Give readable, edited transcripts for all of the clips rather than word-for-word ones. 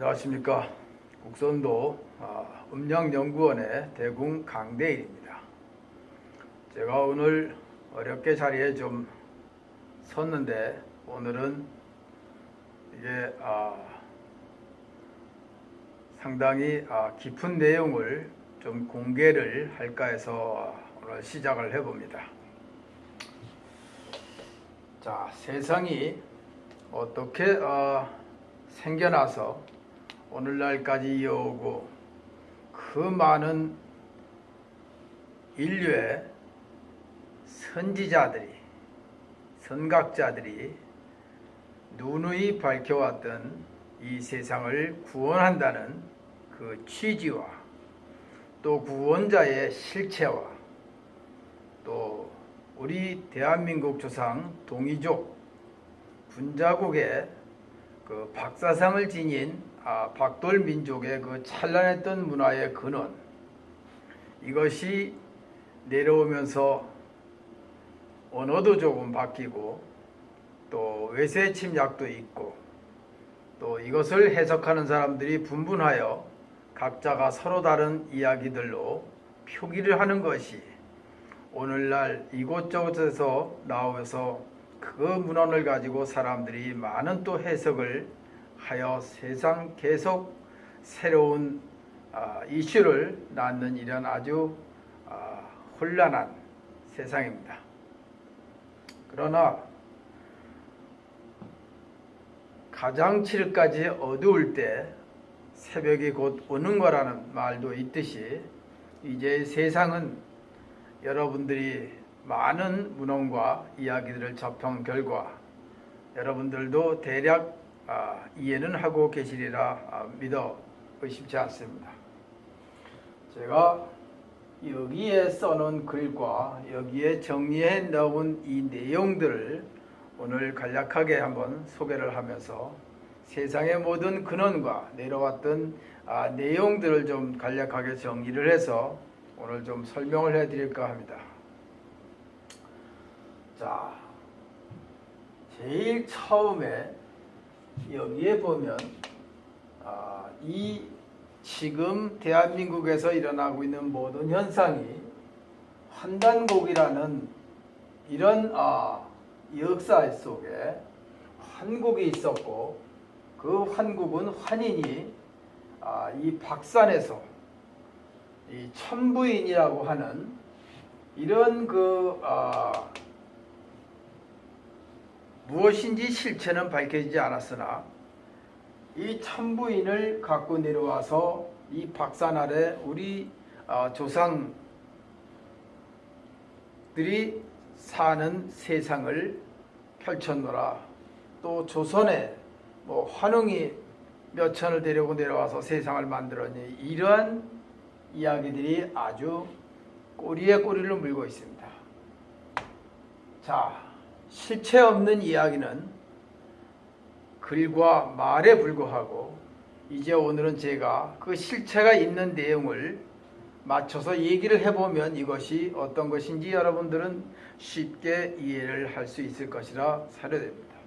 안녕하십니까. 국선도 음양연구원의 대궁 강대일입니다. 제가 오늘 어렵게 자리에 좀 섰는데 오늘은 이게 상당히 깊은 내용을 좀 공개를 할까 해서 오늘 시작을 해봅니다. 자, 세상이 어떻게 생겨나서 오늘날까지 이어오고 그 많은 인류의 선지자들이, 선각자들이 누누이 밝혀왔던 이 세상을 구원한다는 그 취지와 또 구원자의 실체와 또 우리 대한민국 조상 동이족 군자국의 그 박사상을 지닌 박돌민족의 그 찬란했던 문화의 근원, 이것이 내려오면서 언어도 조금 바뀌고 또 외세 침략도 있고 또 이것을 해석하는 사람들이 분분하여 각자가 서로 다른 이야기들로 표기를 하는 것이 오늘날 이곳저곳에서 나오면서 그 문헌을 가지고 사람들이 많은 또 해석을 하여 세상 계속 새로운 이슈를 낳는 이런 아주 혼란한 세상입니다. 그러나 가장 칠까지 어두울 때 새벽이 곧 오는 거라는 말도 있듯이 이제 세상은 여러분들이 많은 문헌과 이야기들을 접한 결과 여러분들도 대략 이해는 하고 계시리라 믿어 의심치 않습니다. 제가 여기에 써놓은 글과 여기에 정리해 넣은 이 내용들을 오늘 간략하게 한번 소개를 하면서 세상의 모든 근원과 내려왔던 내용들을 좀 간략하게 정리를 해서 오늘 좀 설명을 해 드릴까 합니다. 자, 제일 처음에 여기에 보면 이 지금 대한민국에서 일어나고 있는 모든 현상이 환단곡이라는 이런 역사 속에 환국이 있었고 그 환국은 환인이 이 박산에서 이 천부인이라고 하는 이런 무엇인지 실체는 밝혀지지 않았으나 이 천부인을 갖고 내려와서 이 박산 아래 우리 조상들이 사는 세상을 펼쳤노라. 또 조선에 환웅이 몇 천을 데리고 내려와서 세상을 만들었니, 이러한 이야기들이 아주 꼬리에 꼬리를 물고 있습니다. 자, 실체 없는 이야기는 글과 말에 불과하고 이제 오늘은 제가 그 실체가 있는 내용을 맞춰서 얘기를 해보면 이것이 어떤 것인지 여러분들은 쉽게 이해를 할 수 있을 것이라 사료됩니다.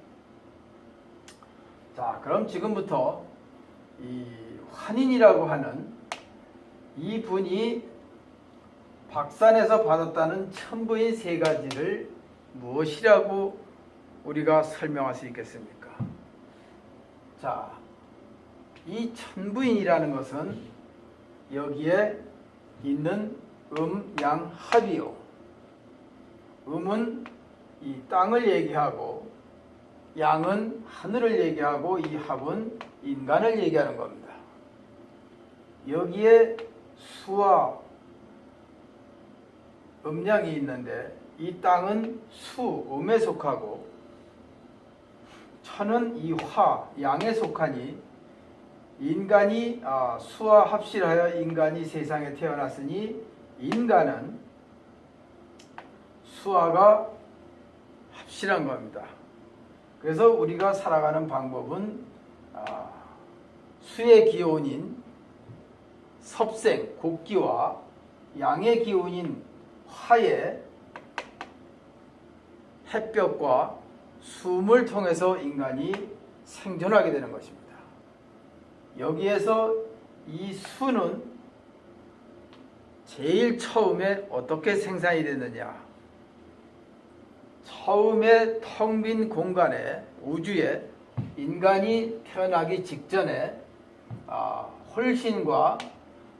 자, 그럼 지금부터 이 환인이라고 하는 이 분이 박산에서 받았다는 천부인 세 가지를 무엇이라고 우리가 설명할 수 있겠습니까? 자, 이 천부인이라는 것은 여기에 있는 양, 합이요. 음은 이 땅을 얘기하고 양은 하늘을 얘기하고 이 합은 인간을 얘기하는 겁니다. 여기에 수와 음양이 있는데 이 땅은 수, 음에 속하고 천은 이 화, 양에 속하니 인간이 수와 합실하여 인간이 세상에 태어났으니 인간은 수화가 합실한 겁니다. 그래서 우리가 살아가는 방법은 수의 기운인 섭생, 곡기와 양의 기운인 화의 햇볕과 숨을 통해서 인간이 생존하게 되는 것입니다. 여기에서 이 수는 제일 처음에 어떻게 생산이 됐느냐? 처음에 텅 빈 공간에, 우주에 인간이 태어나기 직전에 홀신과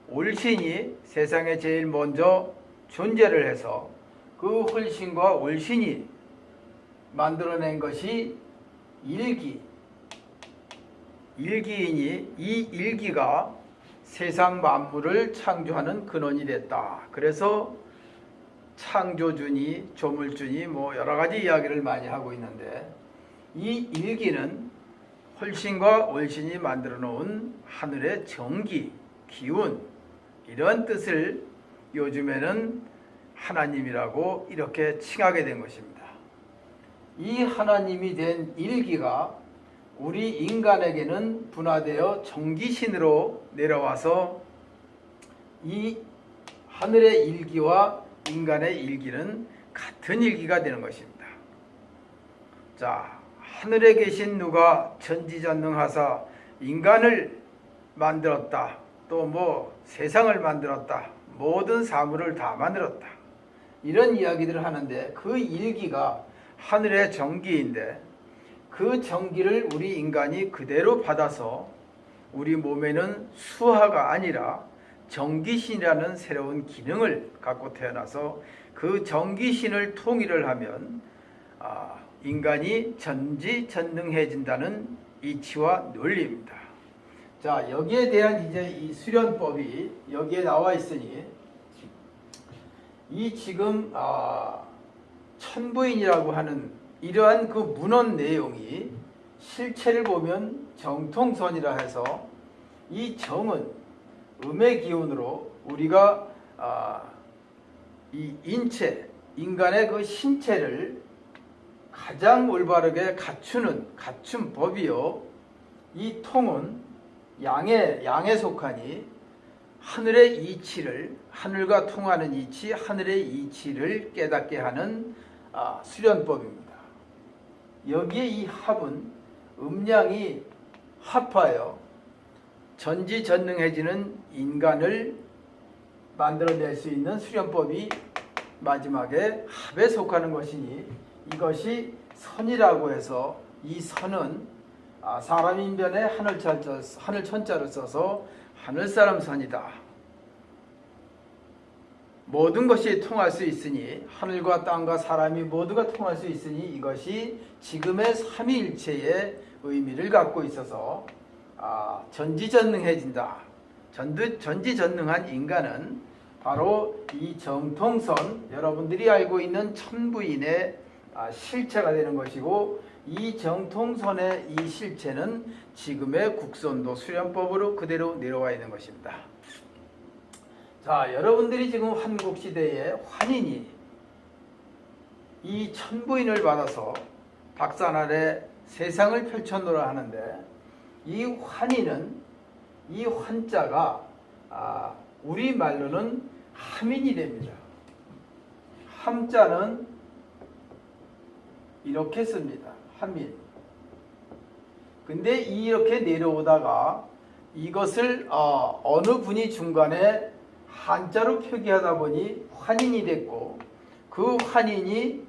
올신이 세상에 제일 먼저 존재를 해서 그 홀신과 올신이 만들어낸 것이 일기이니 이 일기가 세상 만물을 창조하는 근원이 됐다. 그래서 창조주니 조물주니 뭐 여러 가지 이야기를 많이 하고 있는데, 이 일기는 홀신과 올신이 만들어 놓은 하늘의 정기, 기운, 이런 뜻을 요즘에는 하나님이라고 이렇게 칭하게 된 것입니다. 이 하나님이 된 일기가 우리 인간에게는 분화되어 정기신으로 내려와서 이 하늘의 일기와 인간의 일기는 같은 일기가 되는 것입니다. 자, 하늘에 계신 누가 전지전능하사 인간을 만들었다, 또 뭐 세상을 만들었다, 모든 사물을 다 만들었다, 이런 이야기들을 하는데, 그 일기가 하늘의 정기인데 그 정기를 우리 인간이 그대로 받아서 우리 몸에는 수화가 아니라 정기신이라는 새로운 기능을 갖고 태어나서 그 정기신을 통일을 하면 인간이 전지전능해진다는 이치와 논리입니다. 자, 여기에 대한 이제 이 수련법이 여기에 나와 있으니, 이 지금 천부인이라고 하는 이러한 그 문헌 내용이 실체를 보면 정통선이라 해서, 이 정은 음의 기운으로 우리가 이 인간의 그 신체를 가장 올바르게 갖춘 법이요, 이 통은 양에 속하니 하늘의 이치를, 하늘과 통하는 이치, 하늘의 이치를 깨닫게 하는 수련법입니다. 여기에 이 합은 음양이 합하여 전지전능해지는 인간을 만들어낼 수 있는 수련법이 마지막에 합에 속하는 것이니, 이것이 선이라고 해서, 이 선은 사람 인변에 하늘천자를 써서 하늘사람 선이다. 모든 것이 통할 수 있으니, 하늘과 땅과 사람이 모두가 통할 수 있으니, 이것이 지금의 삼위일체의 의미를 갖고 있어서 전지전능해진다. 전지전능한 인간은 바로 이 정통선, 여러분들이 알고 있는 천부인의 실체가 되는 것이고, 이 정통선의 이 실체는 지금의 국선도 수련법으로 그대로 내려와 있는 것입니다. 자, 여러분들이 지금 한국시대의 환인이 이 천부인을 받아서 박산 아래 세상을 펼쳐놓으라 하는데, 이 환인은, 이 환자가 우리말로는 함인이 됩니다. 함자는 이렇게 씁니다. 함인. 근데 이렇게 내려오다가 이것을 어느 분이 중간에 한자로 표기하다 보니 환인이 됐고, 그 환인이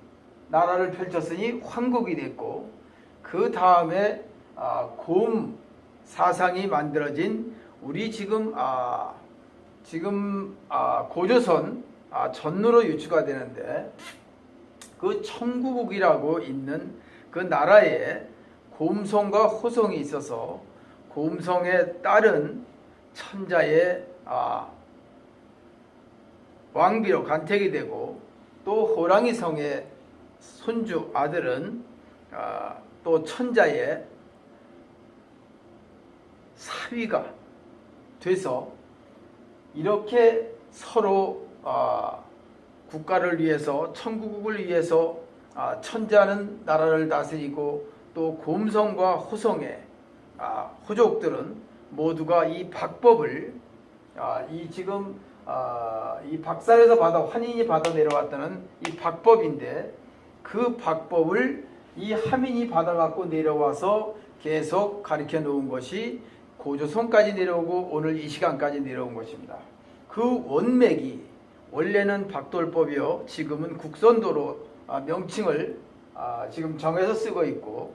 나라를 펼쳤으니 황국이 됐고, 그 다음에 곰 사상이 만들어진 우리 지금 고조선 전루로 유추가 되는데, 그 청구국이라고 있는 그 나라에 곰성과 호성이 있어서 곰성에 따른 천자의 왕비로 간택이 되고, 또 호랑이 성의 손주 아들은 또 천자의 사위가 돼서, 이렇게 서로 국가를 위해서, 천국을 위해서 천자는 나라를 다스리고, 또 곰성과 호성의 호족들은 모두가 이 박법을 이 박산에서 환인이 받아 내려왔다는 이 박법인데, 그 박법을 이 하민이 받아갖고 내려와서 계속 가르쳐 놓은 것이 고조선까지 내려오고 오늘 이 시간까지 내려온 것입니다. 그 원맥이 원래는 박돌법이요, 지금은 국선도로 명칭을 지금 정해서 쓰고 있고,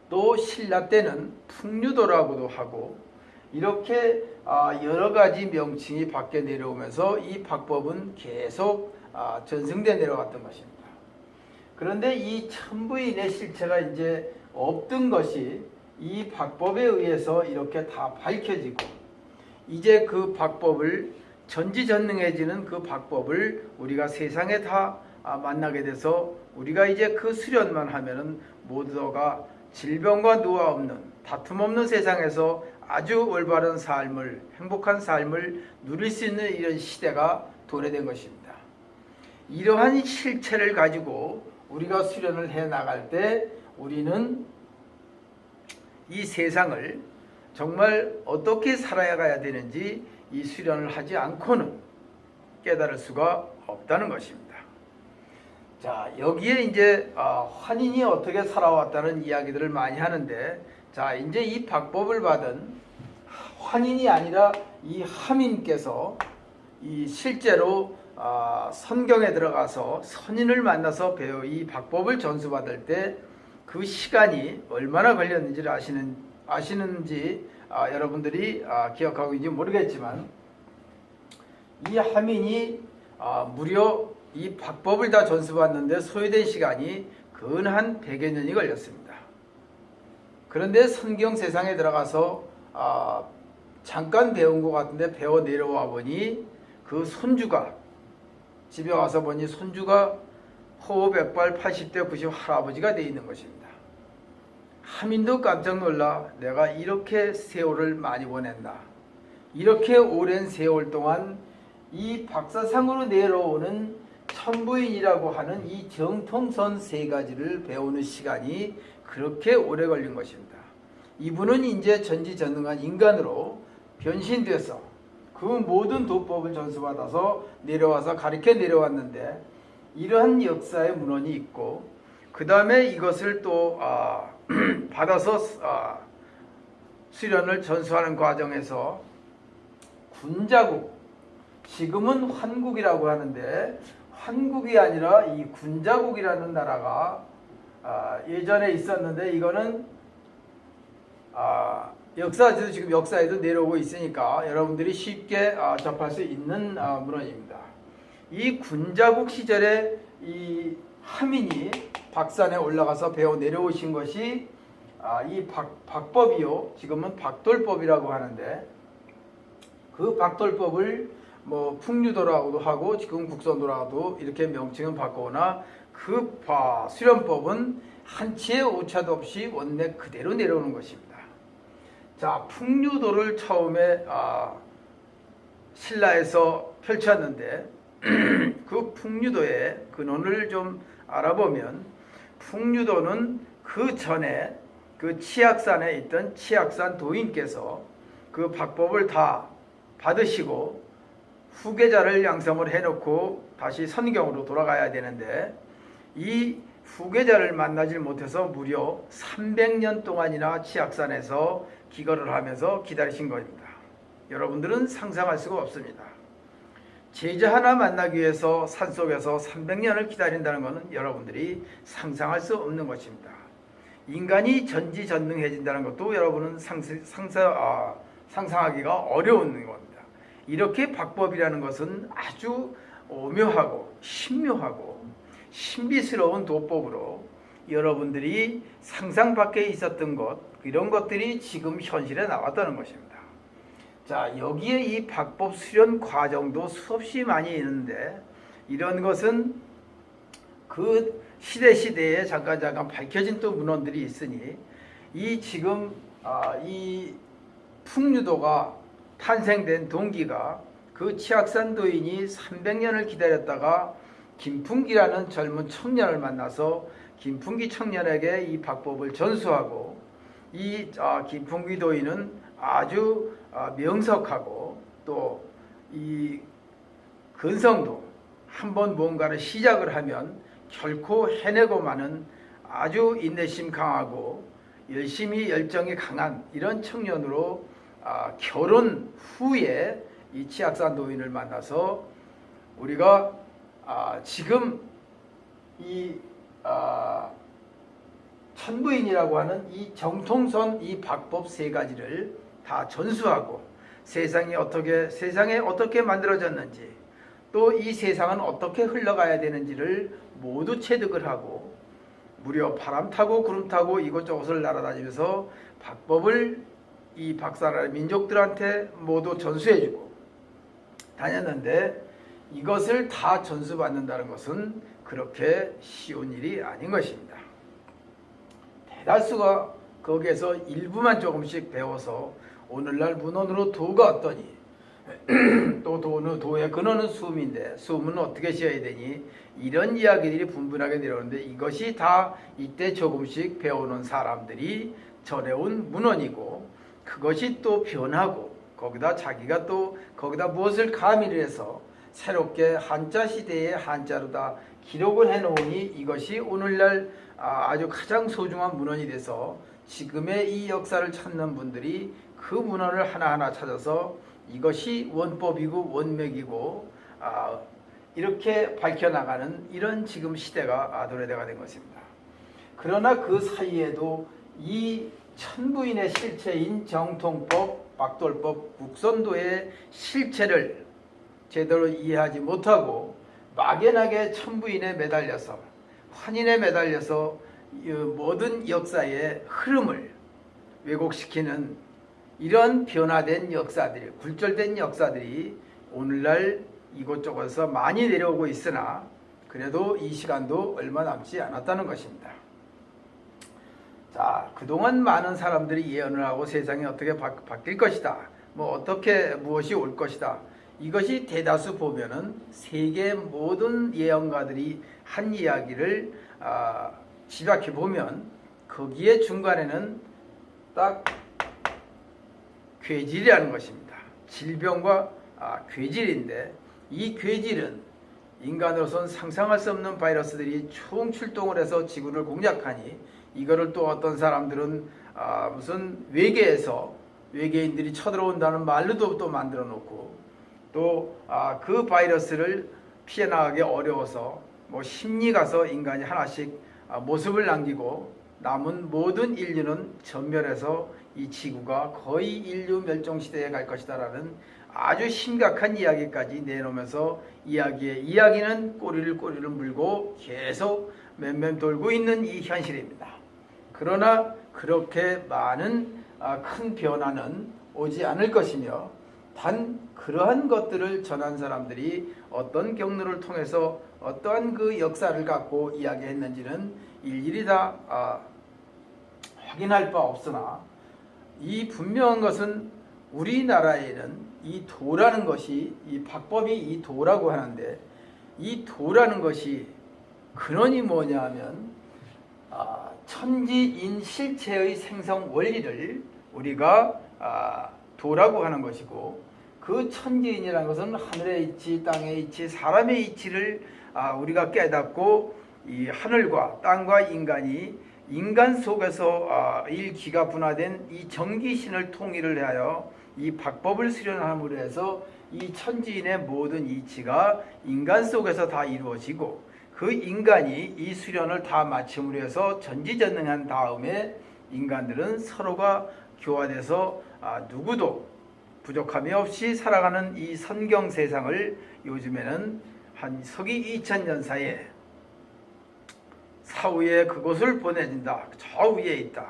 또 신라 때는 풍류도라고도 하고, 이렇게 여러 가지 명칭이 바뀌어 내려오면서 이 박법은 계속 전승돼 내려왔던 것입니다. 그런데 이 천부인의 실체가 이제 없던 것이 이 박법에 의해서 이렇게 다 밝혀지고, 이제 그 박법을 전지전능해지는 그 박법을 우리가 세상에 다 만나게 돼서 우리가 이제 그 수련만 하면은 모두가 질병과 노화 없는, 다툼 없는 세상에서 아주 올바른 삶을, 행복한 삶을 누릴 수 있는 이런 시대가 도래된 것입니다. 이러한 실체를 가지고 우리가 수련을 해 나갈 때 우리는 이 세상을 정말 어떻게 살아야 가야 되는지 이 수련을 하지 않고는 깨달을 수가 없다는 것입니다. 자, 여기에 이제 환인이 어떻게 살아왔다는 이야기들을 많이 하는데, 자, 이제 이 박법을 받은 환인이 아니라 이 하민께서 이 실제로 선경에 들어가서 선인을 만나서 배워 이 박법을 전수받을 때 그 시간이 얼마나 걸렸는지를 아시는지 여러분들이 기억하고 있는지 모르겠지만, 이 하민이 무려 이 박법을 다 전수받는데 소요된 시간이 근 100여 년이 걸렸습니다. 그런데 선경 세상에 들어가서 잠깐 배운 것 같은데 배워 내려와 보니 그 손주가, 집에 와서 보니 손주가 호백발 80대 90 할아버지가 되어 있는 것입니다. 하민도 깜짝 놀라, 내가 이렇게 세월을 많이 보냈나, 이렇게 오랜 세월 동안 이 박사상으로 내려오는 천부인이라고 하는 이 정통선 세 가지를 배우는 시간이 그렇게 오래 걸린 것입니다. 이분은 이제 전지전능한 인간으로 변신돼서 그 모든 도법을 전수받아서 내려와서 가르쳐 내려왔는데, 이러한 역사의 문헌이 있고, 그 다음에 이것을 또 받아서 수련을 전수하는 과정에서 군자국, 지금은 환국이라고 하는데 환국이 아니라 이 군자국이라는 나라가 예전에 있었는데, 이거는 역사에도 지금 역사에도 내려오고 있으니까 여러분들이 쉽게 접할 수 있는 문헌입니다. 이 군자국 시절에 이 하민이 박산에 올라가서 배워 내려오신 것이 이 박법이요, 지금은 박돌법이라고 하는데, 그 박돌법을 뭐 풍류도라고도 하고 지금 국선도라고도 이렇게 명칭은 바꾸거나, 그 수련법은 한치의 오차도 없이 원래 그대로 내려오는 것입니다. 자, 풍류도를 처음에 신라에서 펼쳤는데 그 풍류도의 근원을 좀 알아보면, 풍류도는 그 전에 그 치악산에 있던 치악산 도인께서 그 박법을 다 받으시고 후계자를 양성을 해놓고 다시 선경으로 돌아가야 되는데, 이 후계자를 만나질 못해서 무려 300년 동안이나 치악산에서 기거를 하면서 기다리신 겁니다. 여러분들은 상상할 수가 없습니다. 제자 하나 만나기 위해서 산속에서 300년을 기다린다는 것은 여러분들이 상상할 수 없는 것입니다. 인간이 전지전능해진다는 것도 여러분은 상상하기가 어려운 겁니다. 이렇게 박법이라는 것은 아주 오묘하고 신묘하고 신비스러운 도법으로 여러분들이 상상 밖에 있었던 것, 이런 것들이 지금 현실에 나왔다는 것입니다. 자, 여기에 이 박법 수련 과정도 수없이 많이 있는데, 이런 것은 그 시대에 잠깐 밝혀진 또 문헌들이 있으니, 이 지금 이 풍류도가 탄생된 동기가 그 치악산 도인이 300년을 기다렸다가 김풍기라는 젊은 청년을 만나서 김풍기 청년에게 이 박법을 전수하고, 이 김풍기 도인은 아주 명석하고 또 이 근성도, 한번 뭔가를 시작을 하면 결코 해내고 마는 아주 인내심 강하고 열심히 열정이 강한 이런 청년으로 결혼 후에 이 치악사 노인을 만나서 우리가 지금 이 천부인이라고 하는 이 정통선 이 박법 세 가지를 다 전수하고 세상에 어떻게 만들어졌는지 또 이 세상은 어떻게 흘러가야 되는지를 모두 체득을 하고 무려 바람 타고 구름 타고 이곳저곳을 날아다니면서 박법을 이 박사라의 민족들한테 모두 전수해주고 다녔는데 이것을 다 전수받는다는 것은 그렇게 쉬운 일이 아닌 것입니다. 대다수가 거기에서 일부만 조금씩 배워서 오늘날 문헌으로 도가 어떠니 또 도의 근원은 수음인데 수음은 어떻게 지어야 되니 이런 이야기들이 분분하게 내려오는데 이것이 다 이때 조금씩 배우는 사람들이 전해온 문헌이고 그것이 또 변하고 거기다 자기가 또 거기다 무엇을 가미를 해서 새롭게 한자 시대의 한자로 다 기록을 해놓으니 이것이 오늘날 아주 가장 소중한 문헌이 돼서 지금의 이 역사를 찾는 분들이 그 문헌을 하나하나 찾아서 이것이 원법이고 원맥이고 이렇게 밝혀나가는 이런 지금 시대가 도래되가 된 것입니다. 그러나 그 사이에도 이 천부인의 실체인 정통법, 박돌법, 국선도의 실체를 제대로 이해하지 못하고 막연하게 천부인에 매달려서 환인에 매달려서 모든 역사의 흐름을 왜곡시키는 이런 변화된 역사들이 굴절된 역사들이 오늘날 이곳저곳에서 많이 내려오고 있으나 그래도 이 시간도 얼마 남지 않았다는 것입니다. 자, 그동안 많은 사람들이 예언을 하고 세상이 어떻게 바뀔 것이다, 어떻게 무엇이 올 것이다, 이것이 대다수 보면은 세계 모든 예언가들이 한 이야기를 집약해 보면 거기에 중간에는 딱 괴질이라는 것입니다. 질병과 괴질인데 이 괴질은 인간으로서는 상상할 수 없는 바이러스들이 총출동을 해서 지구를 공략하니 이거를 또 어떤 사람들은 무슨 외계에서 외계인들이 쳐들어온다는 말로도 또 만들어 놓고 또 그 바이러스를 피해나가기 어려워서 심리 가서 인간이 하나씩 모습을 남기고 남은 모든 인류는 전멸해서 이 지구가 거의 인류 멸종 시대에 갈 것이다라는 아주 심각한 이야기까지 내놓으면서 이야기는 꼬리를 물고 계속 맴맴 돌고 있는 이 현실입니다. 그러나 그렇게 많은 큰 변화는 오지 않을 것이며 단 그러한 것들을 전한 사람들이 어떤 경로를 통해서 어떠한 그 역사를 갖고 이야기했는지는 일일이 다 확인할 바 없으나 이 분명한 것은 우리나라에는 이 도라는 것이 이 박법이 이 도라고 하는데 이 도라는 것이 근원이 뭐냐 하면 천지인 실체의 생성 원리를 우리가 도라고 하는 것이고 그 천지인이라는 것은 하늘의 이치, 땅의 이치, 사람의 이치를 우리가 깨닫고 이 하늘과 땅과 인간이 인간 속에서 일기가 분화된 이 정기신을 통일을 하여 이 박법을 수련함으로 해서 이 천지인의 모든 이치가 인간 속에서 다 이루어지고 그 인간이 이 수련을 다 마침으로 해서 전지전능한 다음에 인간들은 서로가 교화돼서 누구도 부족함이 없이 살아가는 이 선경 세상을 요즘에는 한 서기 2000년 사이에 사후에 그곳을 보내준다. 저 위에 있다.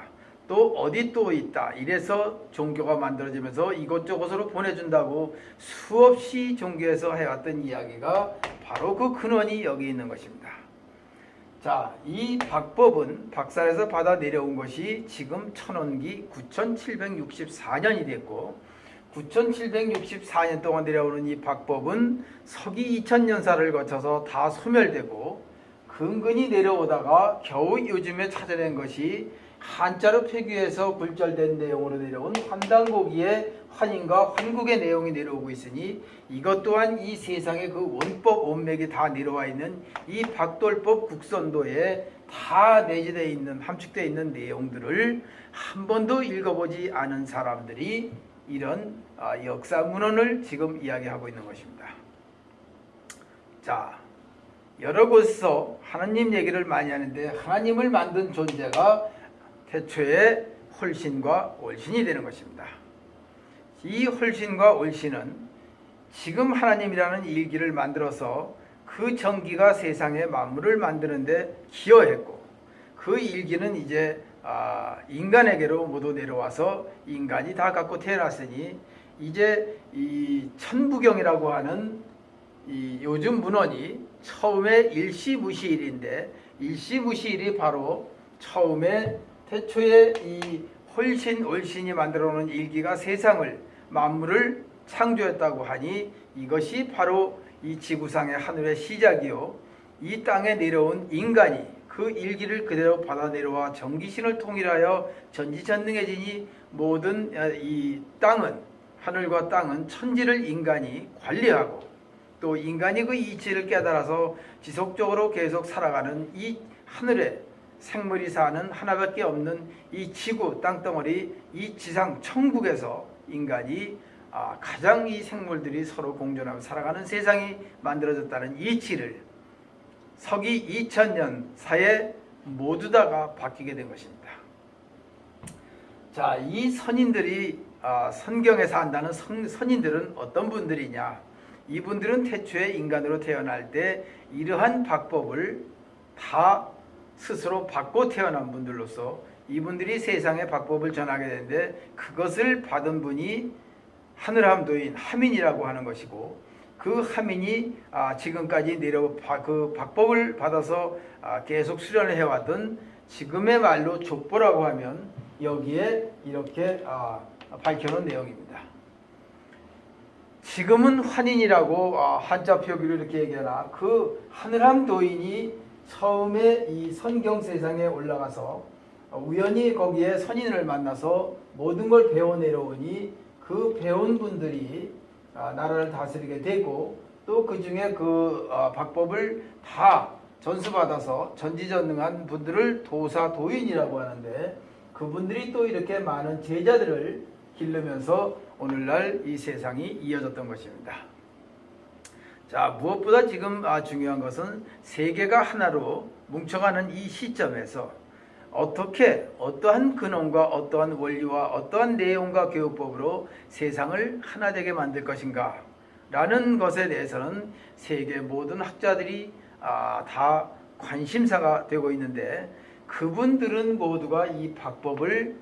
또 어디 또 있다. 이래서 종교가 만들어지면서 이곳저곳으로 보내준다고 수없이 종교에서 해왔던 이야기가 바로 그 근원이 여기 있는 것입니다. 자, 이 박법은 박살에서 받아 내려온 것이 지금 천원기 9764년이 됐고 9764년 동안 내려오는 이 박법은 서기 2000년사를 거쳐서 다 소멸되고 근근히 내려오다가 겨우 요즘에 찾아낸 것이 한자로 표기해서 굴절된 내용으로 내려온 환단고기의 환인과 환국의 내용이 내려오고 있으니 이것 또한 이 세상의 그 원법 원맥이 다 내려와 있는 이 박돌법 국선도에 다 내재되어 있는 함축되어 있는 내용들을 한 번도 읽어보지 않은 사람들이 이런 역사 문헌을 지금 이야기하고 있는 것입니다. 자, 여러 곳에서 하나님 얘기를 많이 하는데 하나님을 만든 존재가 태초에 홀신과 올신이 되는 것입니다. 이 홀신과 올신은 지금 하나님이라는 일기를 만들어서 그 전기가 세상의 만물을 만드는데 기여했고 그 일기는 이제 인간에게로 모두 내려와서 인간이 다 갖고 태어났으니 이제 이 천부경이라고 하는 이 요즘 문헌이 처음에 일시무시일인데 일시무시일이 바로 처음에 태초에 이 홀신 올신이 만들어 놓은 일기가 세상을 만물을 창조했다고 하니 이것이 바로 이 지구상의 하늘의 시작이요 이 땅에 내려온 인간이 그 일기를 그대로 받아 내려와 전기신을 통일하여 전지전능해지니 모든 이 땅은 하늘과 땅은 천지를 인간이 관리하고 또 인간이 그 이치를 깨달아서 지속적으로 계속 살아가는 이 하늘에 생물이 사는 하나밖에 없는 이 지구 땅덩어리 이 지상 천국에서 인간이 가장 이 생물들이 서로 공존하며 살아가는 세상이 만들어졌다는 이치를 서기 2000년 사이에 모두 다가 바뀌게 된 것입니다. 자, 이 선인들이 성경에서 한다는 선인들은 어떤 분들이냐? 이분들은 태초에 인간으로 태어날 때 이러한 박법을 다 스스로 받고 태어난 분들로서 이분들이 세상의 박법을 전하게 되는데 그것을 받은 분이 하늘함도인 하민이라고 하는 것이고 그 하민이 지금까지 그 박법을 받아서 계속 수련을 해왔던 지금의 말로 족보라고 하면 여기에 이렇게 밝혀놓은 내용입니다. 지금은 환인이라고 한자 표기로 이렇게 얘기하나 그 하늘함도인이 처음에 이 선경 세상에 올라가서 우연히 거기에 선인을 만나서 모든 걸 배워 내려오니 그 배운 분들이 나라를 다스리게 되고 또 그 중에 그 박법을 다 전수받아서 전지전능한 분들을 도사도인이라고 하는데 그분들이 또 이렇게 많은 제자들을 기르면서 오늘날 이 세상이 이어졌던 것입니다. 자, 무엇보다 지금 중요한 것은 세계가 하나로 뭉쳐가는 이 시점에서 어떻게 어떠한 근원과 어떠한 원리와 어떠한 내용과 교육법으로 세상을 하나 되게 만들 것인가 라는 것에 대해서는 세계 모든 학자들이 다 관심사가 되고 있는데 그분들은 모두가 이 박법을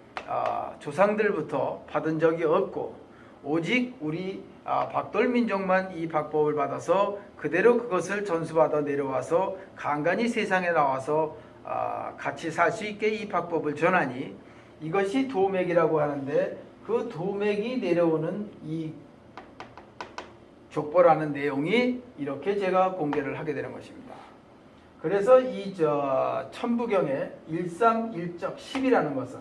조상들부터 받은 적이 없고 오직 우리 박돌민족만 이 박법을 받아서 그대로 그것을 전수받아 내려와서 간간히 세상에 나와서 같이 살 수 있게 이 박법을 전하니 이것이 도맥이라고 하는데 그 도맥이 내려오는 이 족보라는 내용이 이렇게 제가 공개를 하게 되는 것입니다. 그래서 이 천부경의 13일적 10이라는 것은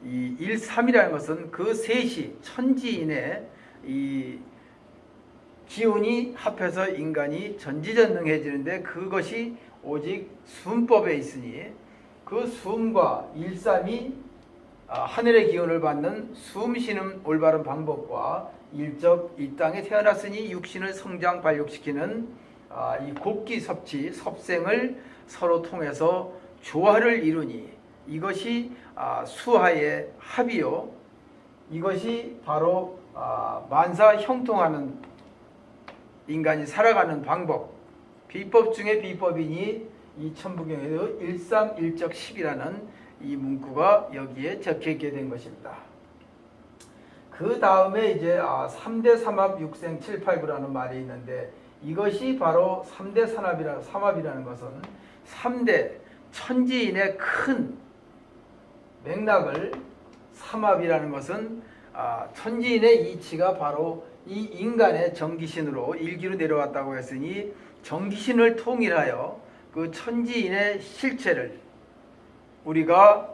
이 13이라는 것은 그 셋이 천지인의 이 기운이 합해서 인간이 전지전능해지는데 그것이 오직 숨법에 있으니 그 숨과 일삼이 하늘의 기운을 받는 숨 쉬는 올바른 방법과 일적 이 땅에 태어났으니 육신을 성장 발육시키는 이 곡기 섭치 섭생을 서로 통해서 조화를 이루니 이것이 수하의 합이요 이것이 바로 만사 형통하는 인간이 살아가는 방법 비법 중에 비법이니 이 천부경에도 13일적 10이라는 이 문구가 여기에 적혀있게 된 것입니다. 그 다음에 이제 3대 삼합 6생 7, 8구라는 말이 있는데 이것이 바로 3대 삼합이라는 것은 3대 천지인의 큰 맥락을 삼합이라는 것은 천지인의 이치가 바로 이 인간의 정기신으로 일기로 내려왔다고 했으니 정기신을 통일하여 그 천지인의 실체를 우리가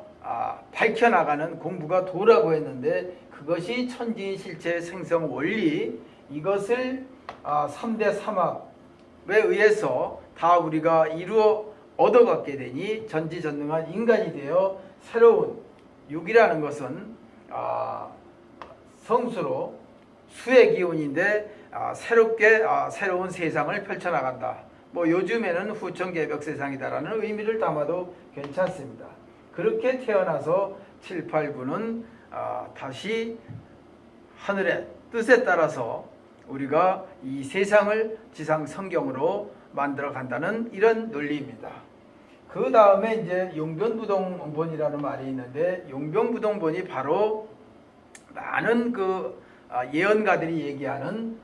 밝혀나가는 공부가 도라고 했는데 그것이 천지인 실체 생성 원리 이것을 3대 삼합에 의해서 다 우리가 이루어 얻어갖게 되니 전지전능한 인간이 되어 새로운 육이라는 것은 성수로 수의 기운인데 새롭게 새로운 세상을 펼쳐나간다. 뭐 요즘에는 후천개벽 세상이다라는 의미를 담아도 괜찮습니다. 그렇게 태어나서 7, 8, 9는 다시 하늘의 뜻에 따라서 우리가 이 세상을 지상 성경으로 만들어 간다는 이런 논리입니다. 그 다음에 이제 용변부동본이라는 말이 있는데 용변부동본이 바로 많은 그 예언가들이 얘기하는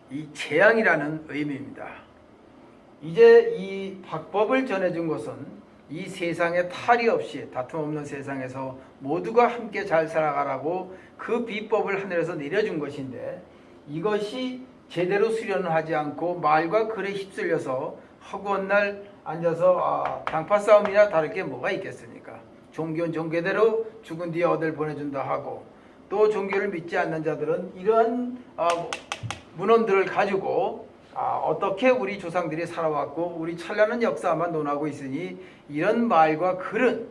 이 재앙이라는 의미입니다. 이제 이 박법을 전해준 것은 이 세상에 탈이 없이 다툼 없는 세상에서 모두가 함께 잘 살아가라고 그 비법을 하늘에서 내려준 것인데 이것이 제대로 수련을 하지 않고 말과 글에 휩쓸려서 허구한 날 앉아서 당파 싸움이나 다를 게 뭐가 있겠습니까? 종교는 종교대로 죽은 뒤에 어딜 보내준다 하고 또 종교를 믿지 않는 자들은 이러한 문헌들을 가지고 어떻게 우리 조상들이 살아왔고 우리 찬란한 역사만 논하고 있으니 이런 말과 글은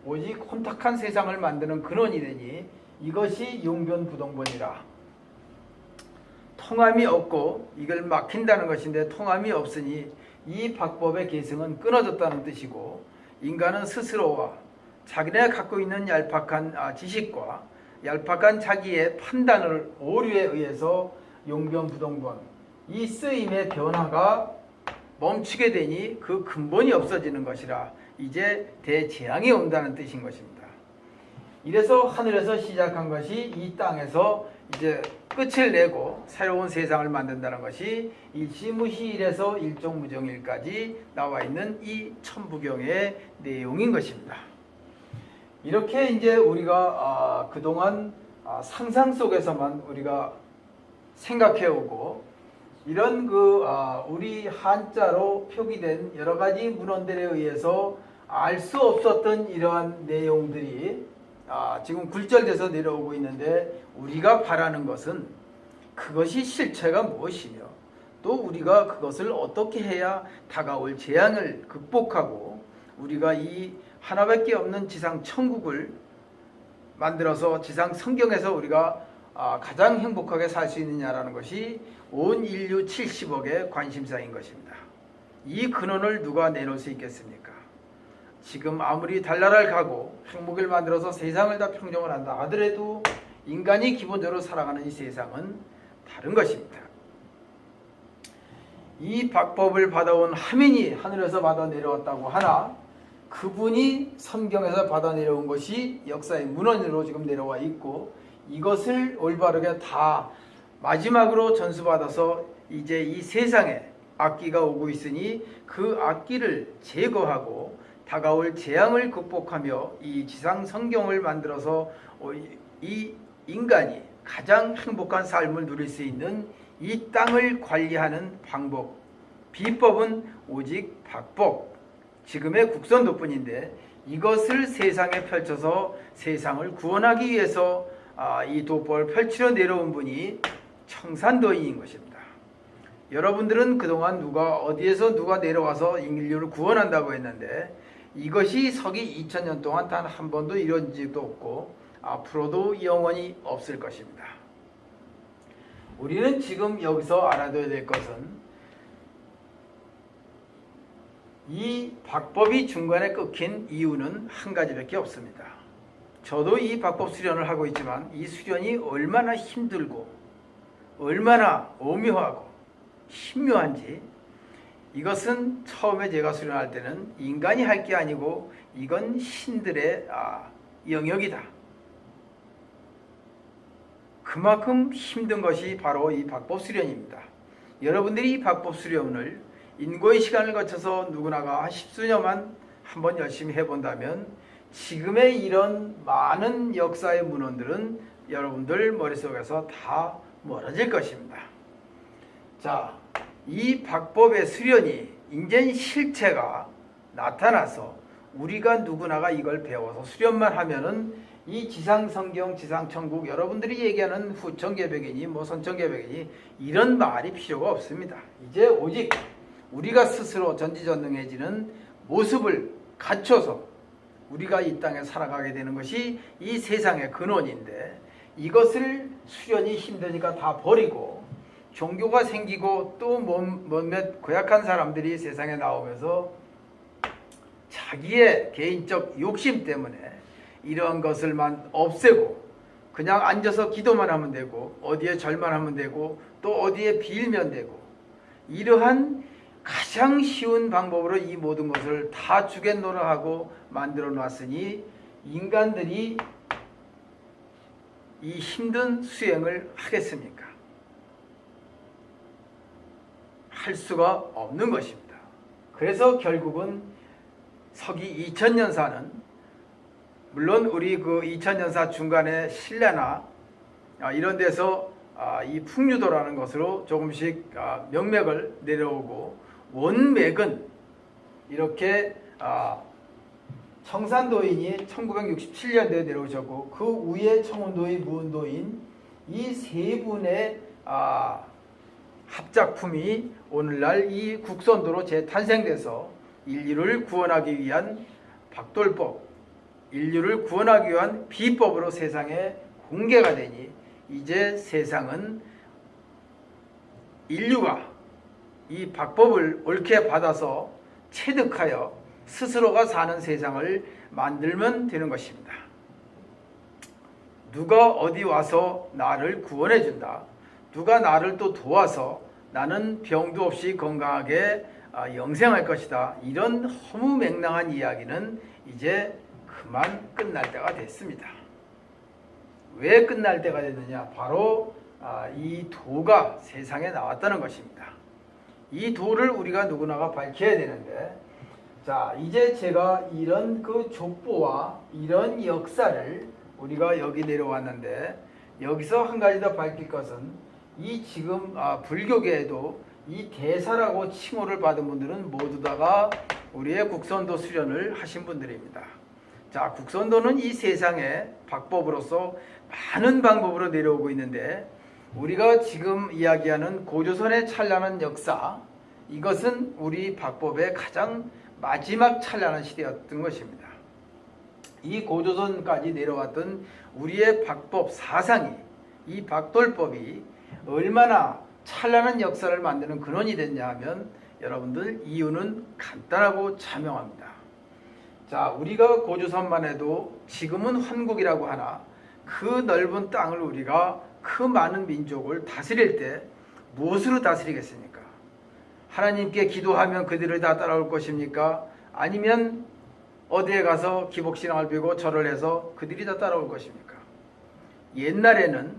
오직 혼탁한 세상을 만드는 근원이 되니 이것이 용변부동본이라. 통함이 없고 이걸 막힌다는 것인데 통함이 없으니 이 박법의 계승은 끊어졌다는 뜻이고 인간은 스스로와 자기네가 갖고 있는 얄팍한 지식과 얄팍한 자기의 판단을 오류에 의해서 용변부동본 이 쓰임의 변화가 멈추게 되니 그 근본이 없어지는 것이라 이제 대재앙이 온다는 뜻인 것입니다. 이래서 하늘에서 시작한 것이 이 땅에서 이제 끝을 내고 새로운 세상을 만든다는 것이 일시무시일에서 일종무정일까지 나와 있는 이 천부경의 내용인 것입니다. 이렇게 이제 우리가 그동안 상상 속에서만 우리가 생각해오고 이런 우리 한자로 표기된 여러 가지 문헌들에 의해서 알 수 없었던 이러한 내용들이 지금 굴절돼서 내려오고 있는데 우리가 바라는 것은 그것이 실체가 무엇이며 또 우리가 그것을 어떻게 해야 다가올 재앙을 극복하고 우리가 이 하나밖에 없는 지상 천국을 만들어서 지상 성경에서 우리가 가장 행복하게 살 수 있느냐라는 것이 온 인류 70억의 관심사인 것입니다. 이 근원을 누가 내놓을 수 있겠습니까? 지금 아무리 달나라를 가고 행복을 만들어서 세상을 다 평정을 한다 하더라도 인간이 기본적으로 살아가는 이 세상은 다른 것입니다. 이 박법을 받아온 하민이 하늘에서 받아 내려왔다고 하나 그분이 성경에서 받아 내려온 것이 역사의 문헌으로 지금 내려와 있고 이것을 올바르게 다 마지막으로 전수받아서 이제 이 세상에 악기가 오고 있으니 그 악기를 제거하고 다가올 재앙을 극복하며 이 지상 성경을 만들어서 이 인간이 가장 행복한 삶을 누릴 수 있는 이 땅을 관리하는 방법, 비법은 오직 박법, 지금의 국선도뿐인데 이것을 세상에 펼쳐서 세상을 구원하기 위해서 이 도법을 펼치러 내려온 분이 청산도인인 것입니다. 여러분들은 그동안 어디에서 누가 내려와서 인류를 구원한다고 했는데 이것이 서기 2000년 동안 단 한 번도 이루어진 적도 없고 앞으로도 영원히 없을 것입니다. 우리는 지금 여기서 알아둬야 될 것은 이 박법이 중간에 끊긴 이유는 한 가지밖에 없습니다. 저도 이 박법 수련을 하고 있지만 이 수련이 얼마나 힘들고 얼마나 오묘하고 신묘한지 이것은 처음에 제가 수련할 때는 인간이 할 게 아니고 이건 신들의 영역이다. 그만큼 힘든 것이 바로 이 박법 수련입니다. 여러분들이 이 박법 수련을 인고의 시간을 거쳐서 누구나가 한 10수년만 한번 열심히 해본다면 지금의 이런 많은 역사의 문헌들은 여러분들 머릿속에서 다 멀어질 것입니다. 자, 이 박법의 수련이 인전 실체가 나타나서 우리가 누구나가 이걸 배워서 수련만 하면은 이 지상성경, 지상천국, 여러분들이 얘기하는 후천개벽이니 뭐 선천개벽이니 이런 말이 필요가 없습니다. 이제 오직 우리가 스스로 전지전능해지는 모습을 갖춰서 우리가 이 땅에 살아가게 되는 것이 이 세상의 근원인데, 이것을 수련이 힘드니까 다 버리고 종교가 생기고 또 몇몇 고약한 사람들이 세상에 나오면서 자기의 개인적 욕심 때문에 이러한 것을만 없애고 그냥 앉아서 기도만 하면 되고 어디에 절만 하면 되고 또 어디에 빌면 되고, 이러한 가장 쉬운 방법으로 이 모든 것을 다 주겠노라 하고 만들어 놨으니 인간들이 이 힘든 수행을 하겠습니까? 할 수가 없는 것입니다. 그래서 결국은 서기 2000년사는 물론 우리 그 2000년사 중간에 신라나 이런 데서 이 풍류도라는 것으로 조금씩 명맥을 내려오고, 원맥은 이렇게 청산도인이 1967년도에 내려오셨고 그 위에 청운도인, 무운도인 이 세 분의 합작품이 오늘날 이 국선도로 재탄생돼서 인류를 구원하기 위한 박돌법, 인류를 구원하기 위한 비법으로 세상에 공개가 되니 이제 세상은 인류가 이 박법을 옳게 받아서 체득하여 스스로가 사는 세상을 만들면 되는 것입니다. 누가 어디 와서 나를 구원해 준다, 누가 나를 또 도와서 나는 병도 없이 건강하게 영생할 것이다, 이런 허무맹랑한 이야기는 이제 그만 끝날 때가 됐습니다. 왜 끝날 때가 됐느냐? 바로 이 도가 세상에 나왔다는 것입니다. 이 도를 우리가 누구나가 밝혀야 되는데, 자, 이제 제가 이런 그 족보와 이런 역사를 우리가 여기 내려왔는데, 여기서 한 가지 더 밝힐 것은 이 지금 불교계에도 이 대사라고 칭호를 받은 분들은 모두 다가 우리의 국선도 수련을 하신 분들입니다. 자, 국선도는 이 세상에 박법으로서 많은 방법으로 내려오고 있는데, 우리가 지금 이야기하는 고조선의 찬란한 역사, 이것은 우리 박법의 가장 마지막 찬란한 시대였던 것입니다. 이 고조선까지 내려왔던 우리의 박법 사상이, 이 박돌법이 얼마나 찬란한 역사를 만드는 근원이 됐냐 하면 여러분들 이유는 간단하고 자명합니다. 자, 우리가 고조선만 해도 지금은 환국이라고 하나 그 넓은 땅을 우리가 그 많은 민족을 다스릴 때 무엇으로 다스리겠습니까? 하나님께 기도하면 그들을 다 따라올 것입니까? 아니면 어디에 가서 기복신앙을 빌고 절을 해서 그들이 다 따라올 것입니까? 옛날에는